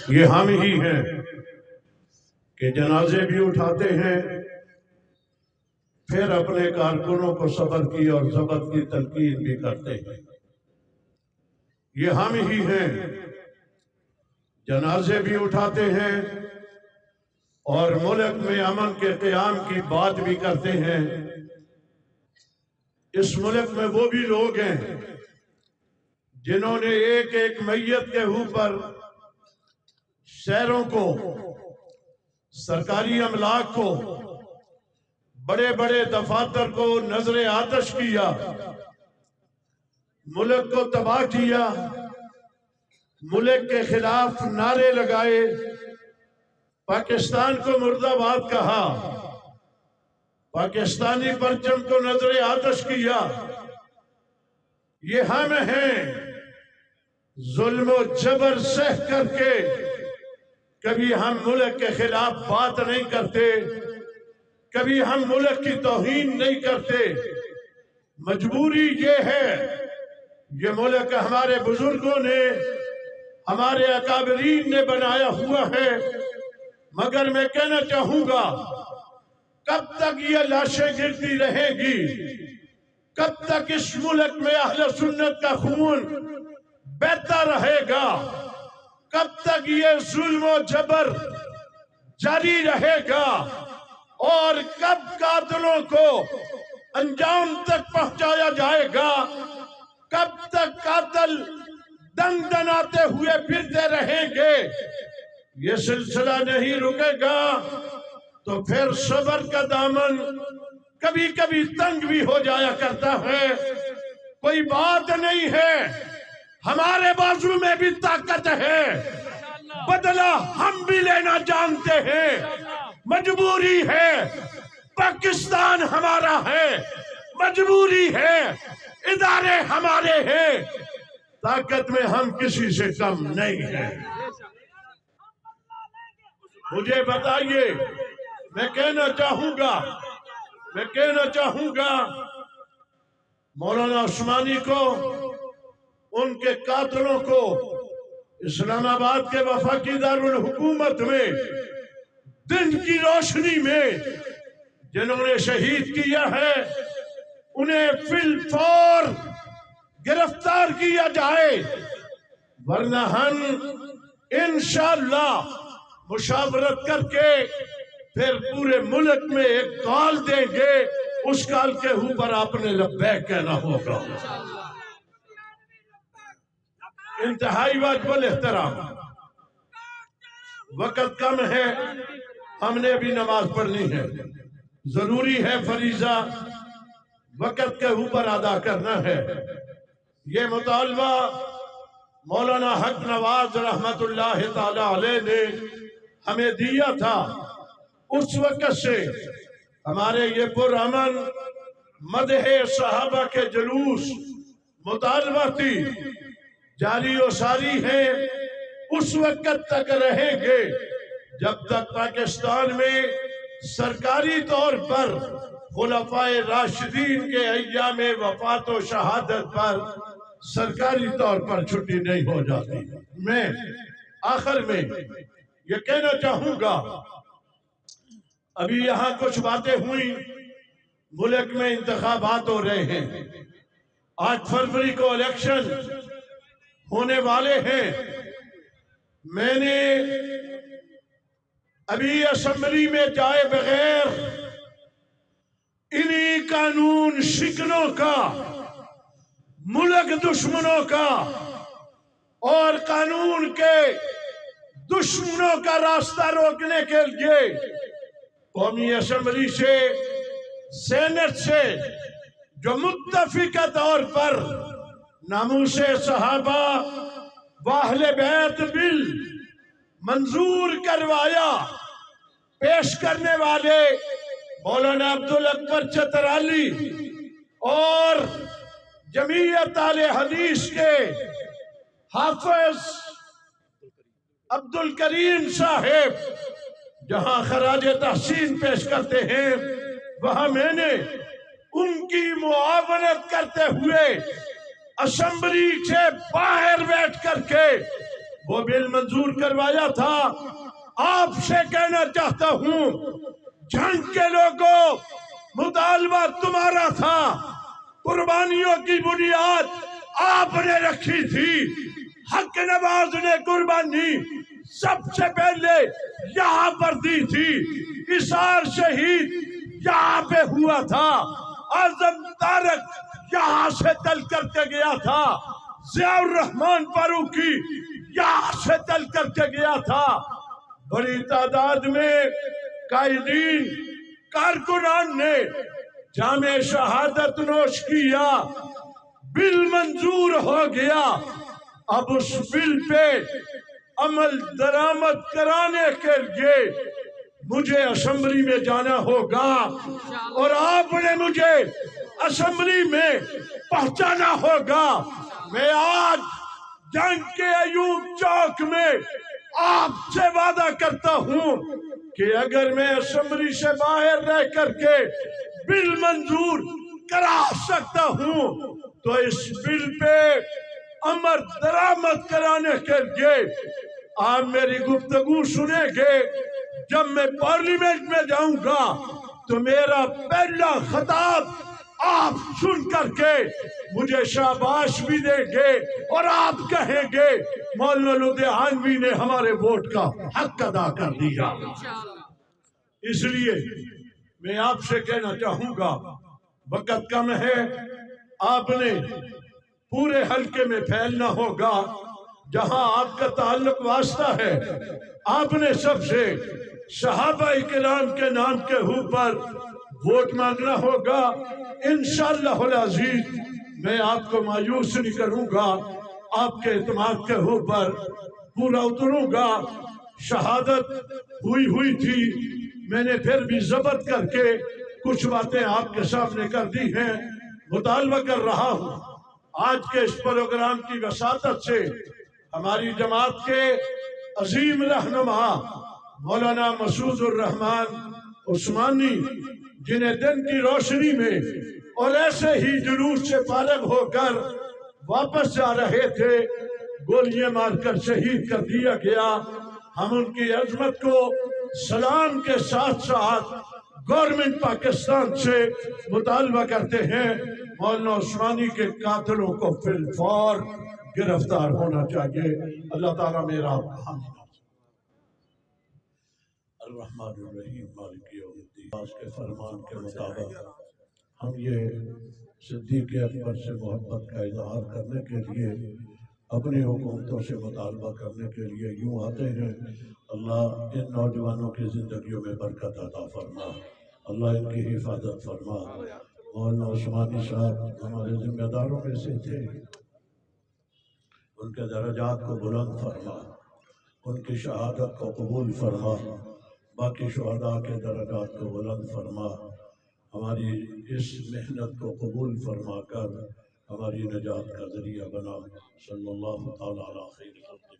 یہ ہم ہی ہیں کہ جنازے بھی اٹھاتے ہیں، پھر اپنے کارکنوں کو صبر کی اور ضبط کی تلقین بھی کرتے ہیں۔ یہ ہم ہی ہیں، جنازے بھی اٹھاتے ہیں اور ملک میں امن کے قیام کی بات بھی کرتے ہیں۔ اس ملک میں وہ بھی لوگ ہیں جنہوں نے ایک ایک میت کے اوپر شہروں کو، سرکاری املاک کو، بڑے بڑے دفاتر کو نظر آتش کیا، ملک کو تباہ کیا، ملک کے خلاف نعرے لگائے، پاکستان کو مرد آباد کہا، پاکستانی پرچم کو نظر آتش کیا۔ یہ ہم ہیں، ظلم و جبر سہ کر کے کبھی ہم ملک کے خلاف بات نہیں کرتے، کبھی ہم ملک کی توہین نہیں کرتے۔ مجبوری یہ ہے، یہ ملک ہمارے بزرگوں نے، ہمارے اکابرین نے بنایا ہوا ہے، مگر میں کہنا چاہوں گا کب تک یہ لاشیں گرتی رہیں گی، کب تک اس ملک میں اہل سنت کا خون بہتا رہے گا، کب تک یہ ظلم و جبر جاری رہے گا، اور کب قاتلوں کو انجام تک پہنچایا جائے گا، کب تک قاتل دن دناتے ہوئے پھرتے رہیں گے۔ یہ سلسلہ نہیں رکے گا تو پھر صبر کا دامن کبھی کبھی تنگ بھی ہو جایا کرتا ہے۔ کوئی بات نہیں ہے، ہمارے بازو میں بھی طاقت ہے، بدلہ ہم بھی لینا جانتے ہیں۔ مجبوری ہے، پاکستان ہمارا ہے، مجبوری ہے، ادارے ہمارے ہیں، طاقت میں ہم کسی سے کم نہیں ہیں۔ مجھے بتائیے، میں کہنا چاہوں گا مولانا عثمانی کو، ان کے قاتلوں کو اسلام آباد کے وفاقی دارالحکومت میں دن کی روشنی میں جنہوں نے شہید کیا ہے، انہیں فی الفور گرفتار کیا جائے، ورنہ ہم انشاءاللہ مشاورت کر کے پھر پورے ملک میں ایک کال دیں گے، اس کال کے اوپر آپ نے لبیک کہنا ہوگا۔ انتہائی واجب الاحترام، وقت کم ہے، ہم نے بھی نماز پڑھنی ہے، ضروری ہے فریضہ وقت کے اوپر ادا کرنا ہے۔ یہ مطالبہ مولانا حق نواز رحمت اللہ تعالی علیہ نے ہمیں دیا تھا، اس وقت سے ہمارے یہ پرامن مدح صحابہ کے جلوس مطالباتی جاری و ساری ہے، اس وقت تک رہیں گے جب تک پاکستان میں سرکاری طور پر خلفائے راشدین کے ایام وفات و شہادت پر سرکاری طور پر چھٹی نہیں ہو جاتی۔ میں آخر میں یہ کہنا چاہوں گا، ابھی یہاں کچھ باتیں ہوئی، ملک میں انتخابات ہو رہے ہیں، 8 فروری کو الیکشن ہونے والے ہیں۔ میں نے ابھی اسمبلی میں جائے بغیر انہی قانون شکنوں کا، ملک دشمنوں کا اور قانون کے دشمنوں کا راستہ روکنے کے لیے قومی اسمبلی سے، سینٹ سے جو متفقہ طور پر ناموس صحابہ و اہل بیت بل منظور کروایا، پیش کرنے والے مولانا عبدالاکبر چترالی اور جمعیت اہل حدیث کے حافظ عبدالکریم صاحب جہاں خراج تحسین پیش کرتے ہیں، وہاں میں نے ان کی معاونت کرتے ہوئے اسمبلی سے باہر بیٹھ کر کے وہ بل منظور کروایا تھا۔ آپ سے کہنا چاہتا ہوں جنگ کے لوگوں، مطالبہ تمہارا تھا، قربانیوں کی بنیاد آپ نے رکھی تھی۔ حق نواز نے قربانی سب سے پہلے یہاں پر دی تھی، اثار شہید یہاں پہ ہوا تھا، اعظم طارق یہاں سے تل کر کے گیا تھا، ضیاء الرحمن فاروقی یہاں سے تل کر کے گیا تھا۔ بڑی تعداد میں قائدین کارکنان نے جام شہادت نوش کیا، بل منظور ہو گیا۔ اب اس بل پہ عمل درآمد کرانے کے لیے مجھے اسمبلی میں جانا ہوگا، اور آپ نے مجھے اسمبلی میں پہنچانا ہوگا۔ میں آج جنگ کے ایوب چوک میں آپ سے وعدہ کرتا ہوں کہ اگر میں اسمبلی سے باہر رہ کر کے بل منظور کرا سکتا ہوں تو اس بل پہ عمل درآمد کرانے کے لیے آپ میری گفتگو سنیں گے۔ جب میں پارلیمنٹ میں جاؤں گا تو میرا پہلا خطاب آپ سن کر کے مجھے شاباش بھی دیں گے، اور آپ کہیں گے مولانا لدھیانوی نے ہمارے ووٹ کا حق ادا کر دیا۔ اس لیے میں آپ سے کہنا چاہوں گا، وقت کم ہے، آپ نے پورے حلقے میں پھیلنا ہوگا، جہاں آپ کا تعلق واسطہ ہے۔ آپ نے سب سے صحابہ کرام کے نام کے اوپر ووٹ مانگنا ہوگا۔ انشاءاللہ العزیز میں آپ کو مایوس نہیں کروں گا، آپ کے اعتماد کے اوپر پورا اتروں گا۔ شہادت ہوئی تھی، میں نے پھر بھی ضبط کر کے کچھ باتیں آپ کے سامنے کر دی ہیں، مطالبہ کر رہا ہوں۔ آج کے اس پروگرام کی وساطت سے ہماری جماعت کے عظیم رہنما مولانا مسعود الرحمان عثمانی، جنہیں دن کی روشنی میں اور ایسے ہی جلوس سے فارغ ہو کر واپس جا رہے تھے، گولیاں مار کر شہید کر دیا گیا۔ ہم ان کی عظمت کو سلام کے ساتھ ساتھ گورنمنٹ پاکستان سے مطالبہ کرتے ہیں، مولانا عثمانی کے قاتلوں کو فی الفور گرفتار ہونا چاہیے۔ اللہ تعالیٰ میرا حامی الرحمن الرحیم مالک یوم الدین۔ آج کے فرمان کے مطابق ہم یہ صدیق اکبر سے محبت کا اظہار کرنے کے لیے، اپنی حکومتوں سے مطالبہ کرنے کے لیے یوں آتے ہیں۔ اللہ ان نوجوانوں کی زندگیوں میں برکت عطا فرما، اللہ ان کی حفاظت فرما۔ مولانا عثمانی صاحب ہمارے ذمہ داروں میں سے تھے، ان کے درجات کو بلند فرما، ان کی شہادت کو قبول فرما، باقی شہداء کے درجات کو بلند فرما، ہماری اس محنت کو قبول فرما کر ہماری نجات کا ذریعہ بنا۔ صلی اللہ تعالیٰ علیہ وسلم۔